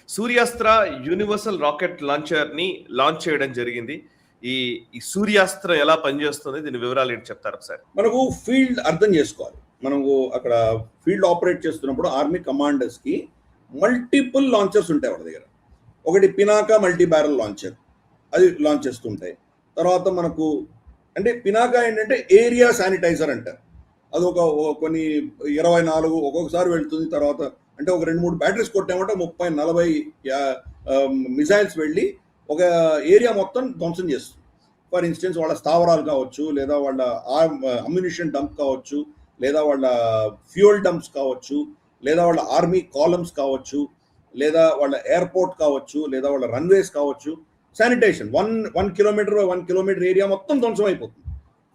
Suryastra universal rocket లాంచర్‌ని launch చేయడం జరిగింది. ఈ ఈ సూర్యాస్త్ర ఎలా పనిచేస్తుంది? దీని వివరాలు ఏంటి చెప్తారా ఒకసారి? మనకు ఫీల్డ్ అర్థం చేసుకోవాలి. మనకు అక్కడ ఫీల్డ్ ఆపరేట్ చేస్తున్నప్పుడు ఆర్మీ కమాండర్స్‌కి మల్టిపుల్ లాంచర్స్ ఉంటాయి వాళ్ళ దగ్గర. ఒకటి పినాకా మల్టీ బ్యారల్ లాంచర్. అది లాంచ్ చేస్తుంటాయి. తర్వాత మనకు అంటే పినాకా ఏంటంటే ఏరియా శానిటైజర్ అంటారు. అది కొన్ని 24 ఒక్కొక్కసారి వెళ్తుంది. తర్వాత అంటే ఒక 2-3 బ్యాటరీస్ కొట్టామంటే 30-40 మిసైల్స్ వెళ్ళి ఒక ఏరియా మొత్తం ధ్వంసం చేస్తుంది. ఫర్ ఇన్స్టెన్స్ వాళ్ళ స్థావరాలు కావచ్చు, లేదా వాళ్ళ అమ్యునిషన్ డంప్ కావచ్చు, లేదా వాళ్ళ ఫ్యూయల్ డంప్స్ కావచ్చు, లేదా వాళ్ళ ఆర్మీ కాలమ్స్ కావచ్చు, లేదా వాళ్ళ ఎయిర్పోర్ట్ కావచ్చు, లేదా వాళ్ళ రన్వేస్ కావచ్చు. శానిటేషన్ 1 కిలోమీటర్ 1 కిలోమీటర్ ఏరియా మొత్తం ధ్వంసం అయిపోతుంది.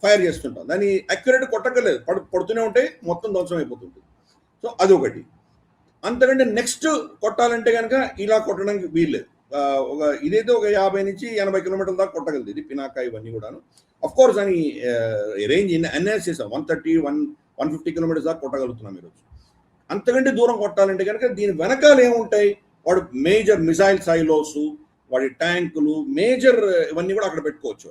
ఫైర్ చేస్తుంటాం. దాన్ని అక్యురేట్ కొట్టక్కర్లేదు, పడుతూనే ఉంటే మొత్తం ధ్వంసం అయిపోతుంటుంది. సో అదొకటి. అంతకంటే నెక్స్ట్ కొట్టాలంటే కనుక ఇలా కొట్టడానికి వీల్లేదు. ఇదైతే ఒక 50 నుంచి 80 కిలోమీటర్ల దాకా కొట్టగలదు ఇది పినాకా ఇవన్నీ కూడాను. అఫ్ కోర్స్ అని రేంజ్ ఎన్హాన్స్ చేసాం. 130-150 కిలోమీటర్స్ దాకా కొట్టగలుగుతున్నాం ఈరోజు. అంతకంటే దూరం కొట్టాలంటే కనుక దీని వెనకాల ఏముంటాయి, వాడు మేజర్ మిసైల్ సైలోస్, వాడి ట్యాంకులు, మేజర్ ఇవన్నీ కూడా అక్కడ పెట్టుకోవచ్చు.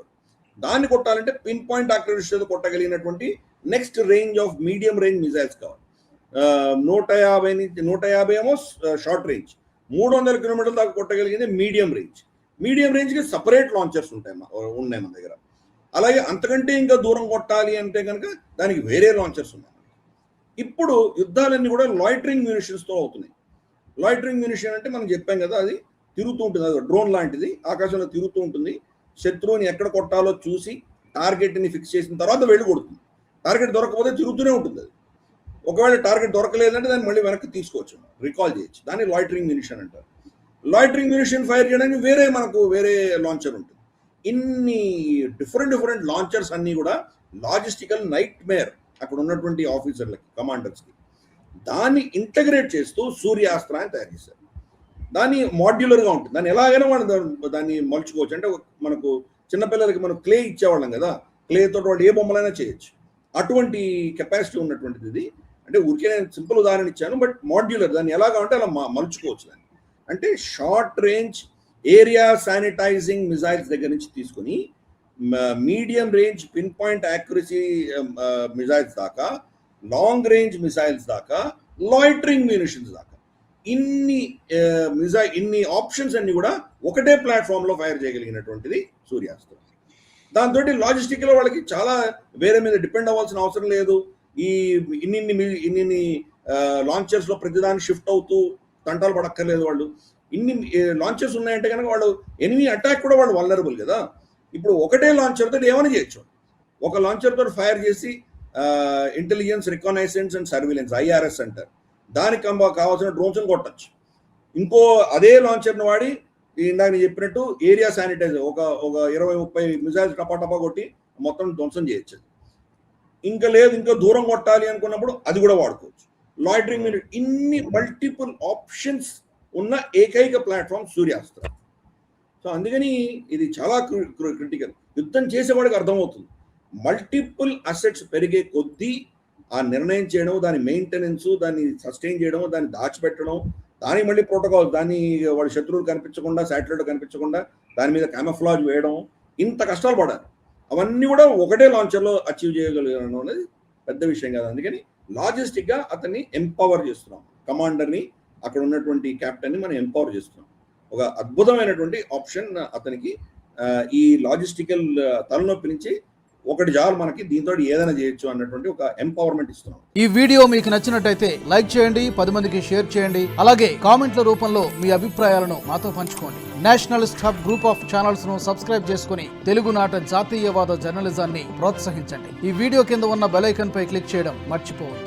దాన్ని కొట్టాలంటే పిన్ పాయింట్ యాక్యురసీతో కొట్టగలిగినటువంటి next range of medium range missiles కావాలి. 150 ఏమో షార్ట్ రేంజ్, 300 కిలోమీటర్ల దాకా కొట్టగలిగింది మీడియం రేంజ్. మీడియం రేంజ్కి సపరేట్ లాంచర్స్ ఉన్నాయి మన దగ్గర. అలాగే అంతకంటే ఇంకా దూరం కొట్టాలి అంటే కనుక దానికి వేరే లాంచర్స్ ఉన్నాయి. ఇప్పుడు యుద్ధాలన్నీ కూడా లాయిటరింగ్ మ్యూనిషన్స్తో అవుతున్నాయి. లాయిటరింగ్ మ్యూనిషన్ అంటే మనం చెప్పాం కదా, అది తిరుగుతూ ఉంటుంది. అది డ్రోన్ లాంటిది, ఆకాశంలో తిరుగుతూ ఉంటుంది. శత్రువుని ఎక్కడ కొట్టాలో చూసి టార్గెట్ని ఫిక్స్ చేసిన తర్వాత వెళ్ళి కొడుతుంది. టార్గెట్ దొరకకపోతే తిరుగుతూనే ఉంటుంది. అది ఒకవేళ టార్గెట్ దొరకలేదంటే దాన్ని మళ్ళీ వెనక్కి తీసుకోవచ్చు, రికాల్ చేయొచ్చు. దాన్ని లాయిటరింగ్ మ్యూనిషన్ అంటారు. లాయిటరింగ్ మ్యూనిషన్ ఫైర్ చేయడానికి వేరే లాంచర్ ఉంటుంది. ఇన్ని డిఫరెంట్ లాంచర్స్ అన్నీ కూడా లాజిస్టికల్ నైట్ మేర్ అక్కడ ఉన్నటువంటి ఆఫీసర్లకి, కమాండర్స్కి. దాన్ని ఇంటగ్రేట్ చేస్తూ సూర్యాస్త్ర అని తయారు చేశారు. దాన్ని మాడ్యులర్గా ఉంటుంది. దాన్ని ఎలాగైనా మనం దాన్ని మలుచుకోవచ్చు. అంటే మనకు చిన్నపిల్లలకి మనం క్లే ఇచ్చేవాళ్ళం కదా, క్లేతో వాళ్ళు ఏ బొమ్మలైనా చేయొచ్చు. అటువంటి కెపాసిటీ ఉన్నటువంటిది ఇది. అంటే ఊరికే నేను సింపుల్ ఉదాహరణ ఇచ్చాను, బట్ మాడ్యులర్. దాన్ని ఎలాగా అంటే అలా మలుచుకోవచ్చు. దాన్ని అంటే short range area sanitising missiles దగ్గర నుంచి తీసుకుని medium range pin point accuracy missiles దాకా, లాంగ్ రేంజ్ మిసైల్స్ దాకా, లాయిటరింగ్ మ్యూనిషన్స్ దాకా ఇన్ని ఆప్షన్స్ అన్ని కూడా ఒకటే ప్లాట్ఫామ్ లో ఫైర్ చేయగలిగినటువంటిది సూర్యాస్త్ర. దాంతో లాజిస్టిక్లో వాళ్ళకి చాలా వేరే మీద డిపెండ్ అవ్వాల్సిన అవసరం లేదు. ఈ ఇన్ని లాంచర్స్ లో ప్రతిదాన్ని షిఫ్ట్ అవుతూ తంటాలు పడక్కర్లేదు. వాళ్ళు ఇన్ని లాంచర్స్ ఉన్నాయంటే కనుక వాళ్ళు ఎనిమీ అటాక్ కూడా వాళ్ళు వల్నరబుల్ కదా. ఇప్పుడు ఒకటే లాంచర్ తోటి ఏమైనా చేయొచ్చు. ఒక లాంచర్ తోటి ఫైర్ చేసి ఇంటెలిజెన్స్, రికగ్నైసెన్స్ అండ్ సర్విలెన్స్, IRS అంటారు, దానికి కావాల్సిన డ్రోన్స్ కొట్టచ్చు. ఇంకో అదే లాంచర్ని వాడి ఇందాక నేను చెప్పినట్టు ఏరియా శానిటైజర్ ఒక 20-30 మిసైల్స్ టపా కొట్టి మొత్తం ధ్వంసం చేయొచ్చు. ఇంకా లేదు, ఇంకా దూరం కొట్టాలి అనుకున్నప్పుడు అది కూడా వాడుకోవచ్చు. లాయిటరింగ్ మ్యూనిట్, ఇన్ని మల్టిపుల్ ఆప్షన్స్ ఉన్న ఏకైక ప్లాట్ఫామ్ సూర్యాస్త్ర. సో అందుకని ఇది చాలా క్రిటికల్. యుద్ధం చేసేవాడికి అర్థమవుతుంది. మల్టిపుల్ అసెట్స్ పెరిగే కొద్దీ ఆ నిర్ణయం చేయడం, దాని మెయింటెనెన్స్, దాన్ని సస్టైన్ చేయడం, దాన్ని దాచిపెట్టడం, దానికి మళ్ళీ ప్రోటోకాల్, దాన్ని వాడి శత్రువులు కనిపించకుండా, శాటిలైట్ కనిపించకుండా దాని మీద క్యామఫ్లాజ్ వేయడం, ఇంత కష్టాలు పడాలి. అవన్నీ కూడా ఒకటే లాంచర్లో అచీవ్ చేయగలిగడం అనేది పెద్ద విషయం కాదు. అందుకని లాజిస్టిక్గా అతన్ని ఎంపవర్ చేస్తున్నాం. కమాండర్ని, అక్కడ ఉన్నటువంటి క్యాప్టెన్ని మనం ఎంపవర్ చేస్తున్నాం. ఒక అద్భుతమైనటువంటి ఆప్షన్ అతనికి. ఈ లాజిస్టికల్ తలనొప్పి నుంచి ఒకటి జాలు మనకి, దీంతో ఏదైనా చేయొచ్చు అన్నటువంటి ఒక ఎంపవర్మెంట్ ఇస్తున్నాం. ఈ వీడియో మీకు నచ్చినట్టయితే లైక్ చేయండి, 10 మందికి షేర్ చేయండి. అలాగే కామెంట్ల రూపంలో మీ అభిప్రాయాలను మాతో పంచుకోండి. Nationalist hub group of channels ను సబ్స్క్రైబ్ చేసుకుని తెలుగునాట జాతీయవాద జర్నలిజాన్ని ప్రోత్సహించండి. ఈ వీడియో కింద ఉన్న బెల్ ఐకాన్ పై క్లిక్ చేయడం మర్చిపోవద్దు.